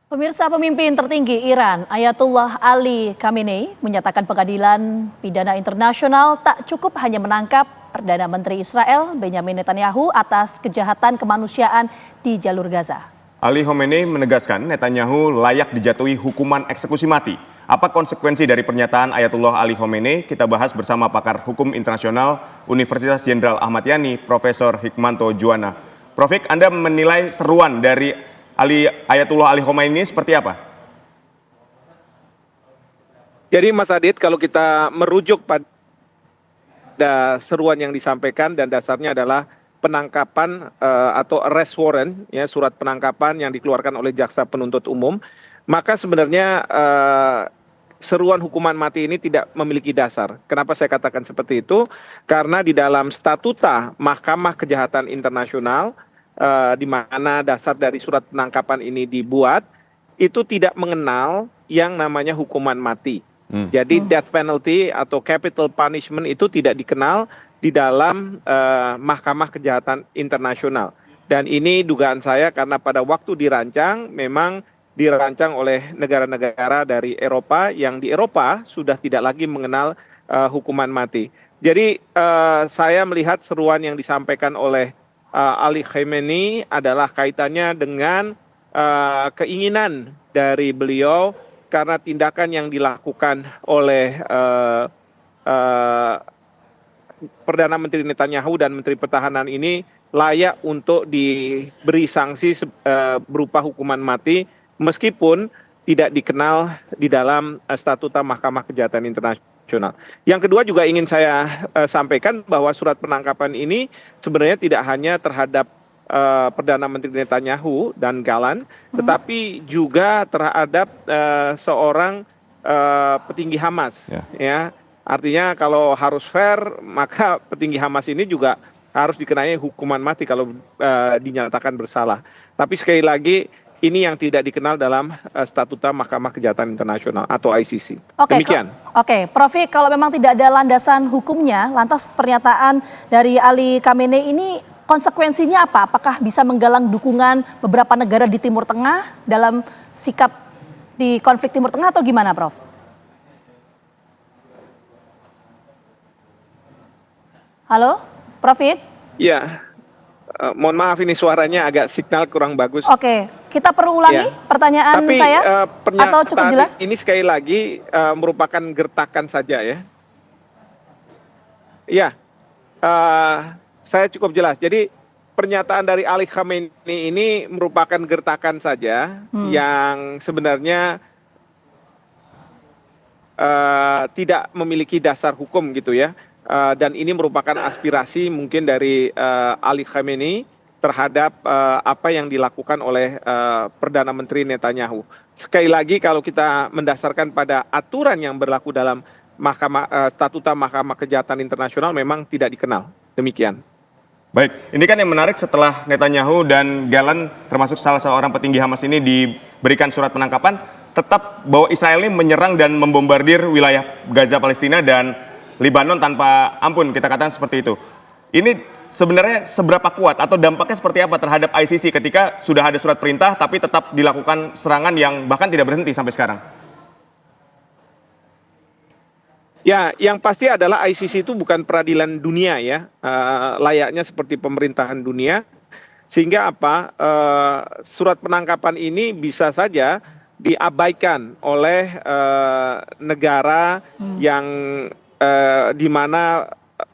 Pemirsa, pemimpin tertinggi Iran, Ayatullah Ali Khamenei, menyatakan pengadilan pidana internasional tak cukup hanya menangkap Perdana Menteri Israel Benjamin Netanyahu atas kejahatan kemanusiaan di jalur Gaza. Ali Khamenei menegaskan Netanyahu layak dijatuhi hukuman eksekusi mati. Apa konsekuensi dari pernyataan Ayatullah Ali Khamenei? Kita bahas bersama pakar hukum internasional Universitas Jenderal Ahmad Yani, Profesor Hikmanto Juwana. Prof. Anda menilai seruan dari Ayatullah Ali Khamenei ini seperti apa? Jadi Mas Adit, kalau kita merujuk pada seruan yang disampaikan dan dasarnya adalah penangkapan atau arrest warrant, ya, surat penangkapan yang dikeluarkan oleh jaksa penuntut umum, maka sebenarnya seruan hukuman mati ini tidak memiliki dasar. Kenapa saya katakan seperti itu? Karena di dalam statuta Mahkamah Kejahatan Internasional, di mana dasar dari surat penangkapan ini dibuat, itu tidak mengenal yang namanya hukuman mati. Jadi death penalty atau capital punishment itu tidak dikenal di dalam Mahkamah Kejahatan Internasional. Dan ini dugaan saya karena pada waktu dirancang memang dirancang oleh negara-negara dari Eropa yang di Eropa sudah tidak lagi mengenal hukuman mati. Jadi saya melihat seruan yang disampaikan oleh Ali Khamenei adalah kaitannya dengan keinginan dari beliau karena tindakan yang dilakukan oleh Perdana Menteri Netanyahu dan Menteri Pertahanan ini layak untuk diberi sanksi berupa hukuman mati meskipun tidak dikenal di dalam statuta Mahkamah Kejahatan Internasional. Yang kedua juga ingin saya sampaikan bahwa surat penangkapan ini sebenarnya tidak hanya terhadap Perdana Menteri Netanyahu dan Gallant, tetapi juga terhadap seorang petinggi Hamas. Ya, artinya kalau harus fair, maka petinggi Hamas ini juga harus dikenai hukuman mati kalau dinyatakan bersalah. Tapi sekali lagi, ini yang tidak dikenal dalam statuta Mahkamah Kejahatan Internasional atau ICC. Demikian. Oke, Prof, kalau memang tidak ada landasan hukumnya, lantas pernyataan dari Ali Khamenei ini konsekuensinya apa? Apakah bisa menggalang dukungan beberapa negara di Timur Tengah dalam sikap di konflik Timur Tengah atau gimana, Prof? Halo, Prof? Ya, mohon maaf ini suaranya agak signal kurang bagus. Oke, kita perlu ulangi pertanyaan Tapi, saya atau cukup jelas? Ini sekali lagi merupakan gertakan saja ya. Iya, saya cukup jelas. Jadi pernyataan dari Ali Khamenei ini merupakan gertakan saja yang sebenarnya tidak memiliki dasar hukum gitu ya. Dan ini merupakan aspirasi mungkin dari Ali Khamenei terhadap apa yang dilakukan oleh Perdana Menteri Netanyahu. Sekali lagi kalau kita mendasarkan pada aturan yang berlaku dalam statuta Mahkamah Kejahatan Internasional memang tidak dikenal. Demikian. Baik, ini kan yang menarik setelah Netanyahu dan Gallant termasuk salah seorang petinggi Hamas ini diberikan surat penangkapan, tetap bahwa Israel ini menyerang dan membombardir wilayah Gaza Palestina dan Lebanon tanpa ampun, kita katakan seperti itu. Ini sebenarnya seberapa kuat atau dampaknya seperti apa terhadap ICC ketika sudah ada surat perintah tapi tetap dilakukan serangan yang bahkan tidak berhenti sampai sekarang? Ya, yang pasti adalah ICC itu bukan peradilan dunia ya, layaknya seperti pemerintahan dunia. Sehingga apa, surat penangkapan ini bisa saja diabaikan oleh negara yang di mana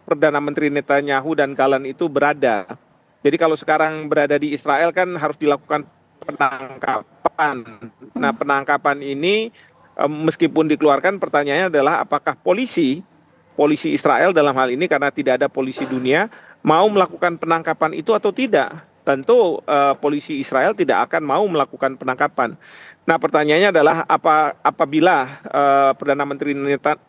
Perdana Menteri Netanyahu dan Gallant itu berada. Jadi kalau sekarang berada di Israel kan harus dilakukan penangkapan. Nah, penangkapan ini meskipun dikeluarkan, pertanyaannya adalah apakah polisi Israel dalam hal ini karena tidak ada polisi dunia mau melakukan penangkapan itu atau tidak. Tentu polisi Israel tidak akan mau melakukan penangkapan. Nah, pertanyaannya adalah apabila Perdana Menteri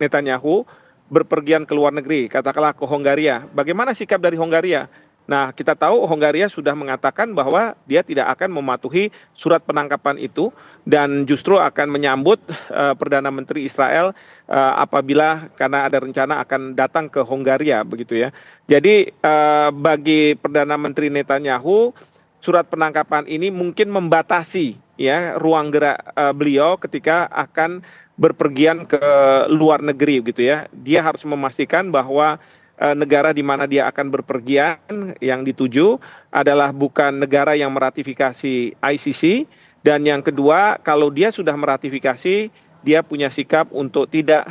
Netanyahu berpergian ke luar negeri, katakanlah ke Hongaria, bagaimana sikap dari Hongaria? Nah, kita tahu Hongaria sudah mengatakan bahwa dia tidak akan mematuhi surat penangkapan itu dan justru akan menyambut Perdana Menteri Israel apabila karena ada rencana akan datang ke Hongaria begitu ya. Jadi bagi Perdana Menteri Netanyahu surat penangkapan ini mungkin membatasi ya ruang gerak beliau ketika akan berpergian ke luar negeri gitu ya. Dia harus memastikan bahwa negara di mana dia akan berpergian yang dituju adalah bukan negara yang meratifikasi ICC, dan yang kedua kalau dia sudah meratifikasi dia punya sikap untuk tidak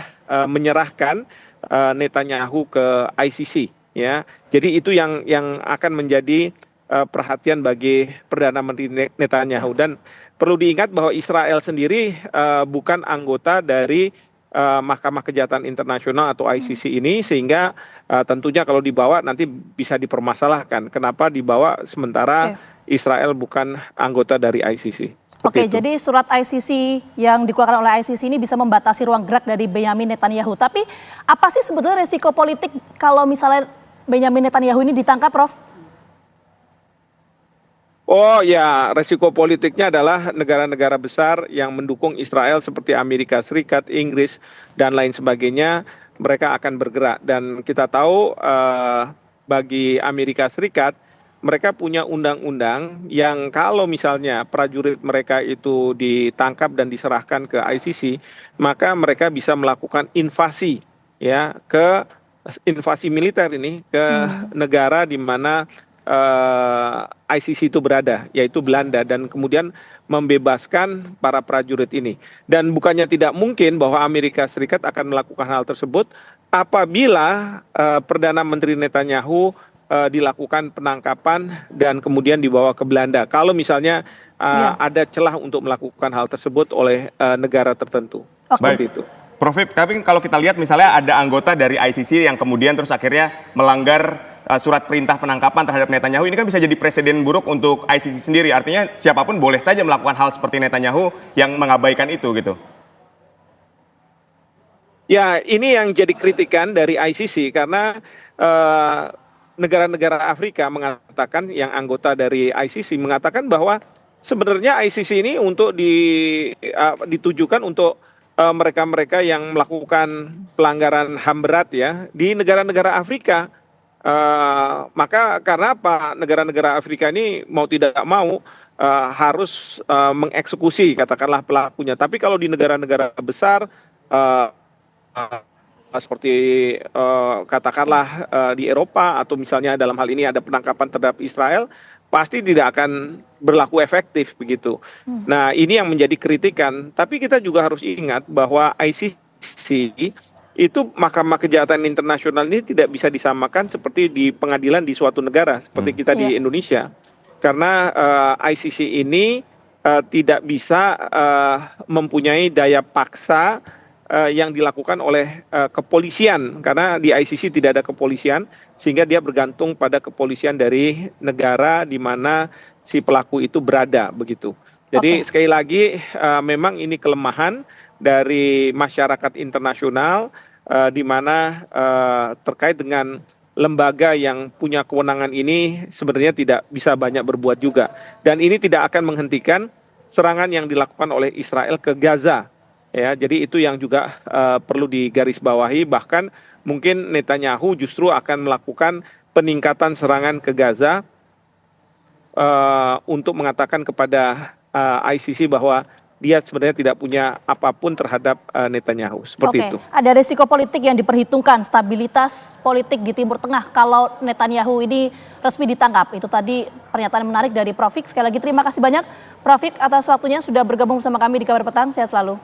menyerahkan Netanyahu ke ICC ya. Jadi itu yang akan menjadi perhatian bagi Perdana Menteri Netanyahu. Dan perlu diingat bahwa Israel sendiri bukan anggota dari Mahkamah Kejahatan Internasional atau ICC ini, sehingga tentunya kalau dibawa nanti bisa dipermasalahkan. Kenapa dibawa sementara Israel bukan anggota dari ICC. Oke, jadi surat ICC yang dikeluarkan oleh ICC ini bisa membatasi ruang gerak dari Benyamin Netanyahu. Tapi apa sih sebetulnya resiko politik kalau misalnya Benyamin Netanyahu ini ditangkap, Prof? Oh ya, resiko politiknya adalah negara-negara besar yang mendukung Israel seperti Amerika Serikat, Inggris, dan lain sebagainya, mereka akan bergerak. Dan kita tahu bagi Amerika Serikat, mereka punya undang-undang yang kalau misalnya prajurit mereka itu ditangkap dan diserahkan ke ICC, maka mereka bisa melakukan invasi ya ke invasi militer ini ke negara di mana ICC itu berada, yaitu Belanda, dan kemudian membebaskan para prajurit ini. Dan bukannya tidak mungkin bahwa Amerika Serikat akan melakukan hal tersebut apabila Perdana Menteri Netanyahu dilakukan penangkapan dan kemudian dibawa ke Belanda. Kalau misalnya ada celah untuk melakukan hal tersebut oleh negara tertentu. Seperti itu. Prof, tapi kalau kita lihat misalnya ada anggota dari ICC yang kemudian terus akhirnya melanggar surat perintah penangkapan terhadap Netanyahu, ini kan bisa jadi presiden buruk untuk ICC sendiri. Artinya siapapun boleh saja melakukan hal seperti Netanyahu yang mengabaikan itu gitu. Ya, ini yang jadi kritikan dari ICC karena negara-negara Afrika mengatakan, yang anggota dari ICC mengatakan bahwa sebenarnya ICC ini untuk ditujukan untuk mereka-mereka yang melakukan pelanggaran HAM berat ya di negara-negara Afrika. Maka karena apa, negara-negara Afrika ini mau tidak mau harus mengeksekusi katakanlah pelakunya. Tapi kalau di negara-negara besar seperti katakanlah di Eropa atau misalnya dalam hal ini ada penangkapan terhadap Israel, pasti tidak akan berlaku efektif begitu. Nah, ini yang menjadi kritikan. Tapi kita juga harus ingat bahwa ICC itu Mahkamah Kejahatan Internasional ini tidak bisa disamakan seperti di pengadilan di suatu negara seperti kita di Indonesia, karena ICC ini tidak bisa mempunyai daya paksa yang dilakukan oleh kepolisian, karena di ICC tidak ada kepolisian, sehingga dia bergantung pada kepolisian dari negara di mana si pelaku itu berada begitu. Jadi sekali lagi memang ini kelemahan dari masyarakat internasional di mana terkait dengan lembaga yang punya kewenangan ini sebenarnya tidak bisa banyak berbuat juga. Dan ini tidak akan menghentikan serangan yang dilakukan oleh Israel ke Gaza. Ya, jadi itu yang juga perlu digarisbawahi. Bahkan mungkin Netanyahu justru akan melakukan peningkatan serangan ke Gaza untuk mengatakan kepada ICC bahwa dia sebenarnya tidak punya apapun terhadap Netanyahu. Seperti itu. Ada risiko politik yang diperhitungkan, stabilitas politik di Timur Tengah kalau Netanyahu ini resmi ditangkap. Itu tadi pernyataan menarik dari Prof. Sekali lagi terima kasih banyak Prof. atas waktunya sudah bergabung bersama kami di Kabar Petang. Sehat selalu.